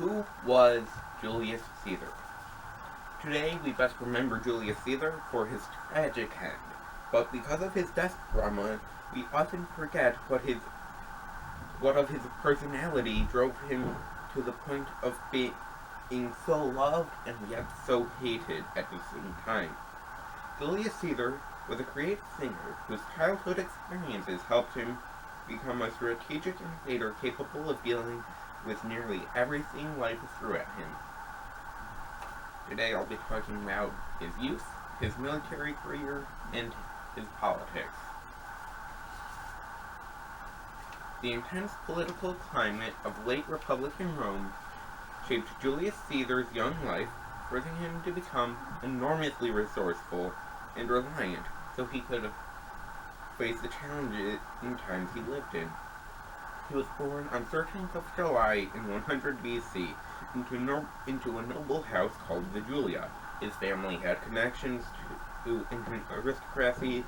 Who was Julius Caesar? Today we best remember Julius Caesar for his tragic end, but because of his death drama, we often forget what of his personality drove him to the point of being so loved and yet so hated at the same time. Julius Caesar was a great singer whose childhood experiences helped him become a strategic innovator capable of dealing with nearly everything life threw at him. Today I'll be talking about his youth, his military career, and his politics. The intense political climate of late Republican Rome shaped Julius Caesar's young life, forcing him to become enormously resourceful and reliant so he could face the challenges in times he lived in. He was born on 13th of July in 100 BC into a noble house called the Julia. His family had connections to ancient aristocracy,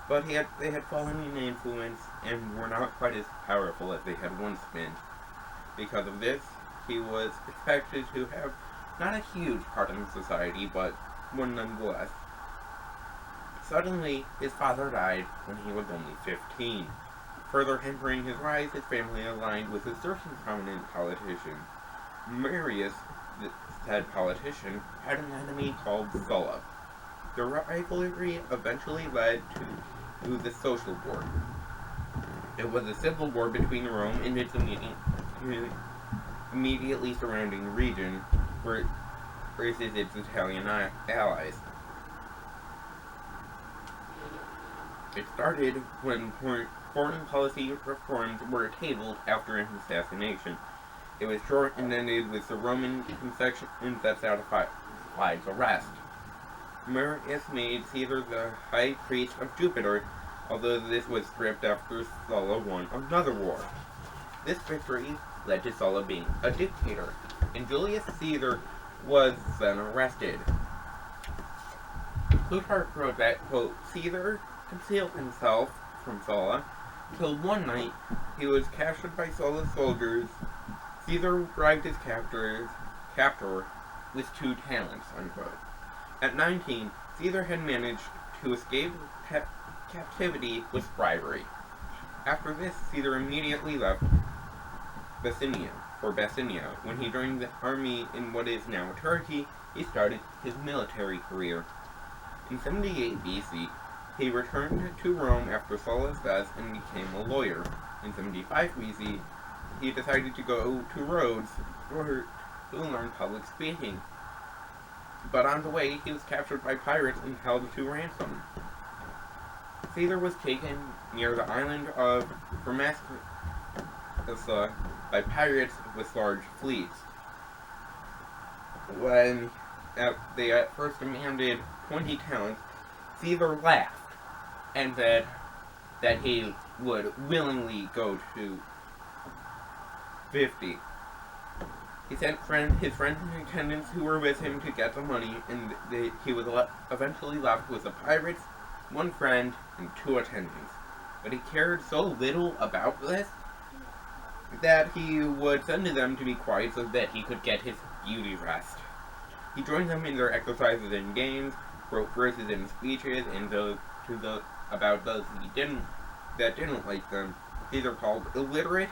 but they had fallen in influence and were not quite as powerful as they had once been. Because of this, he was expected to have not a huge part in society, but one nonetheless. Suddenly, his father died when he was only 15. Further hampering his rise, his family aligned with a certain prominent politician. Marius, said politician, had an enemy called Sulla. The rivalry eventually led to the Social War. It was a civil war between Rome and its immediately surrounding region versus its Italian allies. It started when foreign policy reforms were tabled after an assassination. It was short and ended with the Roman concession that satisfied the rest. Marius made Caesar the high priest of Jupiter, although this was stripped after Sulla won another war. This victory led to Sulla being a dictator, and Julius Caesar was then arrested. Plutarch wrote that, quote, Caesar concealed himself from Sulla till one night he was captured by Sulla's soldiers. Caesar bribed his captor with 2 talents, unquote. At 19, Caesar had managed to escape captivity with bribery. After this, Caesar immediately left Bithynia. When he joined the army in what is now Turkey, he started his military career. In 78 BC, he returned to Rome after Sulla's death and became a lawyer. In 75 BC, he decided to go to Rhodes to learn public speaking. But on the way, he was captured by pirates and held to ransom. Caesar was taken near the island of Damascus by pirates with large fleets. When they at first demanded 20 talents, Caesar laughed and said that he would willingly go to 50. He sent his friends and attendants who were with him to get the money, and he was eventually left with the pirates, 1 friend, and 2 attendants. But he cared so little about this that he would send them to be quiet so that he could get his beauty rest. He joined them in their exercises and games, wrote verses and speeches, and about those that didn't like them. These are called illiterate,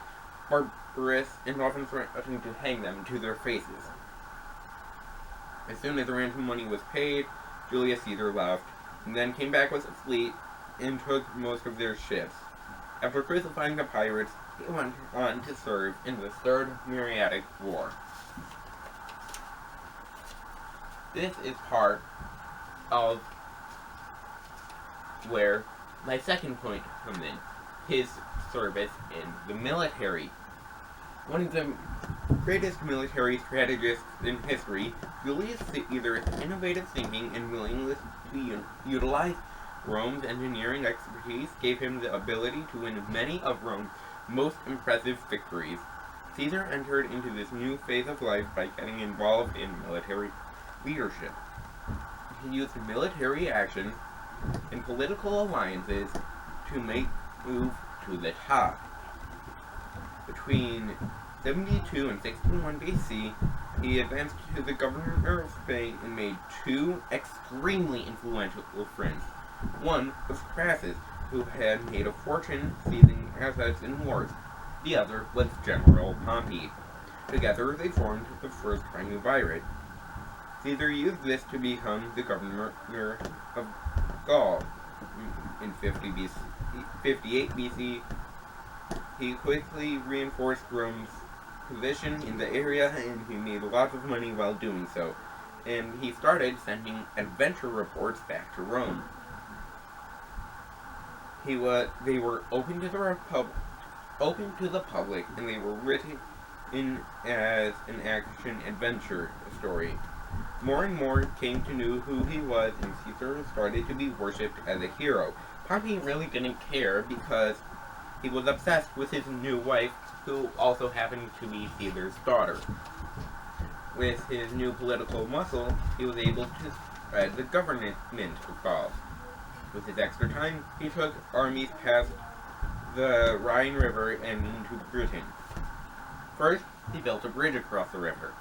barbarous, and often threatened to hang them to their faces. As soon as the ransom money was paid, Julius Caesar left, and then came back with a fleet and took most of their ships. After crucifying the pirates, he went on to serve in the Third Muriatic War. This is part of where my second point comes in, his service in the military. One of the greatest military strategists in history, Julius Caesar's innovative thinking and willingness to utilize Rome's engineering expertise gave him the ability to win many of Rome's most impressive victories. Caesar entered into this new phase of life by getting involved in military leadership. He used military action and political alliances to move to the top. Between 72 and 61 BC, he advanced to the governor of Spain and made two extremely influential friends. One was Crassus, who had made a fortune seizing assets in wars. The other was General Pompey. Together they formed the first triumvirate. Caesar used this to become the governor of Gaul. In 58 BC, he quickly reinforced Rome's position in the area, and he made lots of money while doing so. And he started sending adventure reports back to Rome. They were open to the public, and they were written in as an action adventure story. More and more came to know who he was, and Caesar started to be worshipped as a hero. Pompey really didn't care because he was obsessed with his new wife, who also happened to be Caesar's daughter. With his new political muscle, he was able to spread the government of Gaul. With his extra time, he took armies past the Rhine River and into Britain. First, he built a bridge across the river.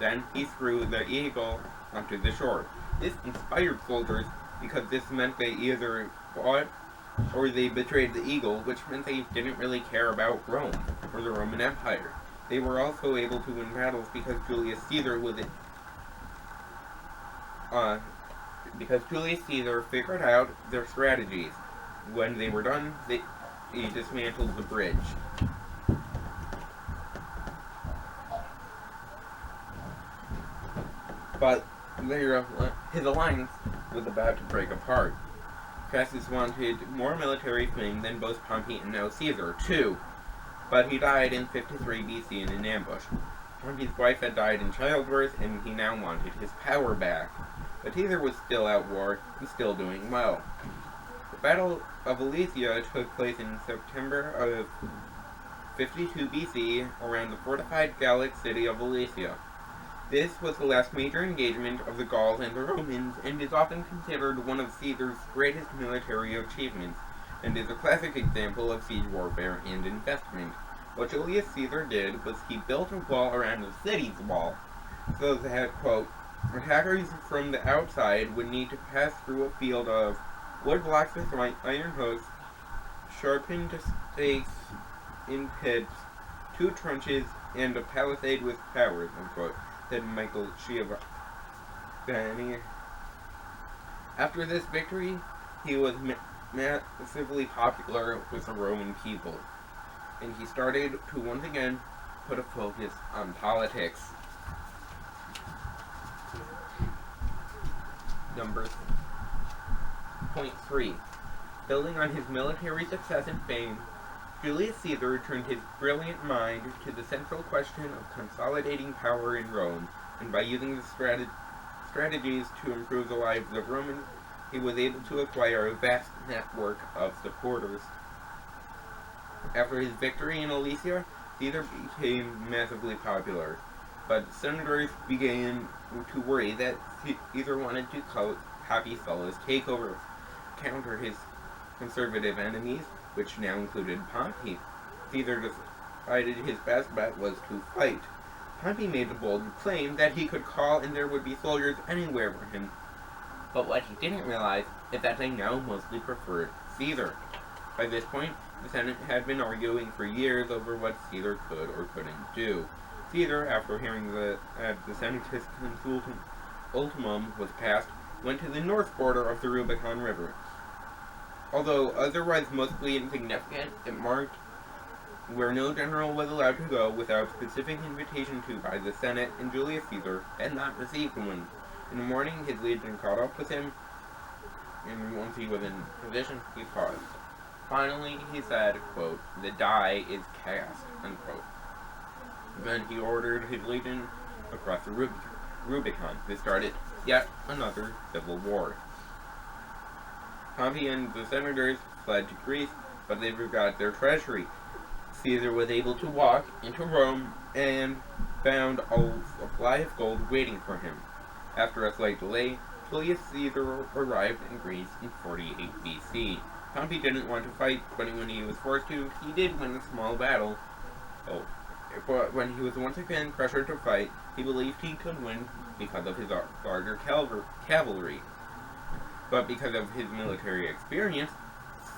Then, he threw the eagle onto the shore. This inspired soldiers because this meant they either fought or they betrayed the eagle, which meant they didn't really care about Rome or the Roman Empire. They were also able to win battles because Julius Caesar figured out their strategies. When they were done, he dismantled the bridge. But his alliance was about to break apart. Crassus wanted more military fame than both Pompey and now Caesar, too. But he died in 53 BC in an ambush. Pompey's wife had died in childbirth, and he now wanted his power back. But Caesar was still at war and still doing well. The Battle of Alicia took place in September of 52 BC around the fortified Gallic city of Alicia. This was the last major engagement of the Gauls and the Romans, and is often considered one of Caesar's greatest military achievements, and is a classic example of siege warfare and investment. What Julius Caesar did was he built a wall around the city's wall, so that, quote, attackers from the outside would need to pass through a field of wood blocks with iron hooks, sharpened stakes in pits, 2 trenches, and a palisade with towers, unquote, said Michael Schiavone. After this victory, he was massively popular with the Roman people, and he started to once again put a focus on politics. Point 3. Building on his military success and fame, Julius Caesar turned his brilliant mind to the central question of consolidating power in Rome, and by using the strategies to improve the lives of Romans, he was able to acquire a vast network of supporters. After his victory in Alicia, Caesar became massively popular, but senators began to worry that Caesar wanted to copy Sulla's takeover, counter his conservative enemies, which now included Pompey. Caesar decided his best bet was to fight. Pompey made the bold claim that he could call and there would be soldiers anywhere for him. But what he didn't realize is that they now mostly preferred Caesar. By this point, the Senate had been arguing for years over what Caesar could or couldn't do. Caesar, after hearing that the Senatus ultimum was passed, went to the north border of the Rubicon River. Although otherwise mostly insignificant, it marked where no general was allowed to go without specific invitation to by the Senate, and Julius Caesar had not received one. In the morning, his legion caught up with him, and once he was in position, he paused. Finally, he said, quote, "The die is cast," unquote. Then he ordered his legion across the Rubicon. This started yet another civil war. Pompey and the senators fled to Greece, but they forgot their treasury. Caesar was able to walk into Rome and found a supply of gold waiting for him. After a slight delay, Julius Caesar arrived in Greece in 48 BC. Pompey didn't want to fight, but when he was forced to, he did win a small battle. but when he was once again pressured to fight, he believed he could win because of his larger cavalry. But because of his military experience,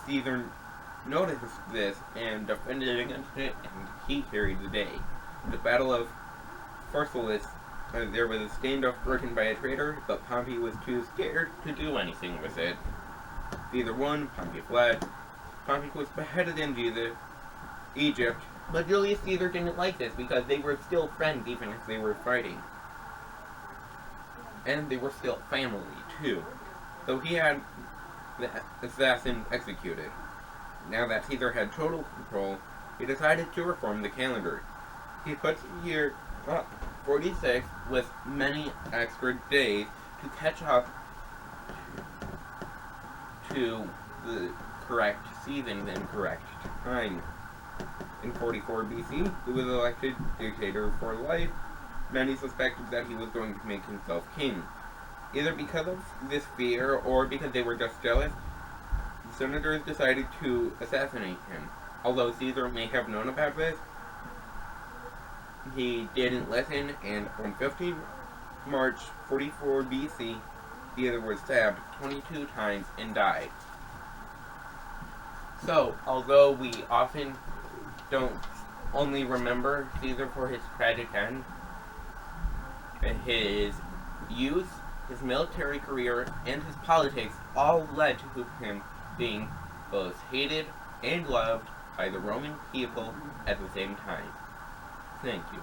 Caesar noticed this and defended against it, and he carried the day. The Battle of Pharsalus, there was a standoff broken by a traitor, but Pompey was too scared to do anything with it. Caesar won, Pompey fled. Pompey was beheaded in Egypt, but Julius Caesar didn't like this because they were still friends even if they were fighting. And they were still family, too. So he had the assassin executed. Now that Caesar had total control, he decided to reform the calendar. He put the year 46 with many extra days to catch up to the correct season and correct time. In 44 BC, he was elected dictator for life. Many suspected that he was going to make himself king. Either because of this fear or because they were just jealous, the senators decided to assassinate him. Although Caesar may have known about this, he didn't listen, and on 15 March 44 BC, Caesar was stabbed 22 times and died. So, although we often don't only remember Caesar for his tragic end, his youth, his military career, and his politics all led to him being both hated and loved by the Roman people at the same time. Thank you.